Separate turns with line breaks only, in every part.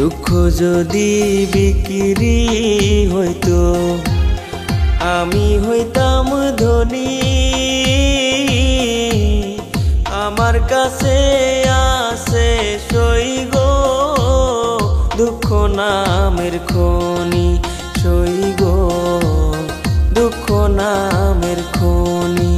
দুঃখ যদি বিক্রি হইতো আমি হইতাম ধনী। আমার কাছে আছে সই গো দুঃখ নামের খনি, সই গো দুঃখ নামের খনি।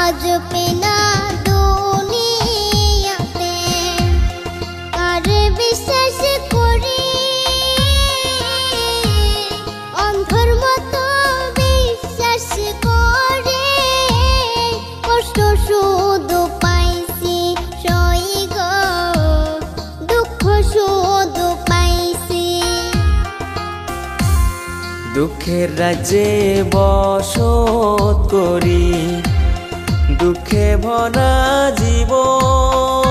আজ পেনা দুনিয়াতে কার বিশ্বাস করি, অন্ধর মতো বিশ্বাস করে কষ্ট শুধু পাইছি সই গো দুঃখ শুধু পাইছি।
দুঃখের রাজ্যে বসত করি দুঃখে ভরা জীবন,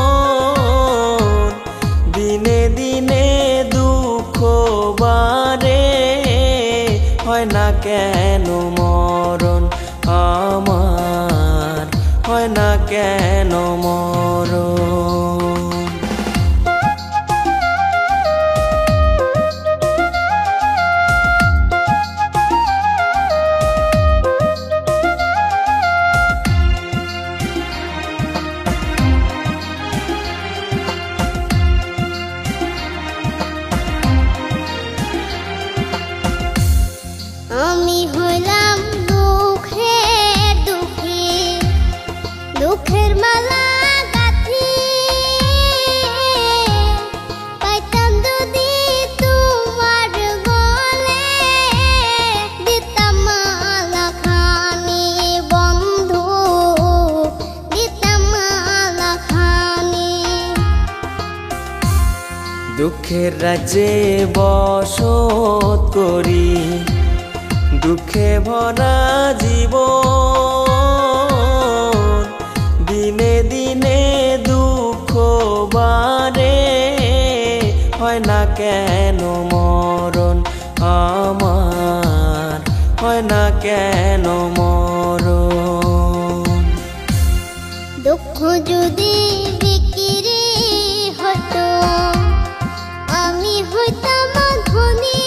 দিনে দিনে দুঃখ বাড়ে হয় না কেন মরণ আমার, হয় না কেন মরণ।
আমি হইলাম দুঃখের দুঃখী, দুঃখের মালা গাঁথি পাইতাম যদি তোমার গলে দিতাম মালা খানি বন্ধু, দিতাম মালা খানি।
দুঃখের রাজ্যে বসত করি দুঃখে ভরা জীবন, দিনে দিনে দুঃখ বাড়ে হয় না কেন মরণ আমার, হয় না কেন মরণ।
দুঃখ যদি বিক্রি হতো আমি হইতাম ধনী।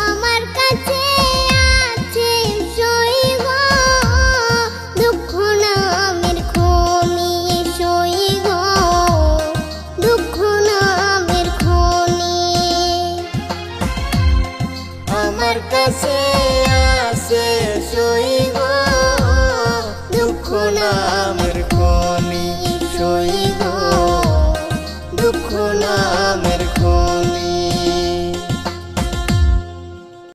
আমার কাছে আছে সই গো দুঃখ নামের খনি, সই গো দুঃখ নামের খনি।
আমার কাছে আছে সই গো দুঃখ নামের খনি, সই গো দুঃখ নামের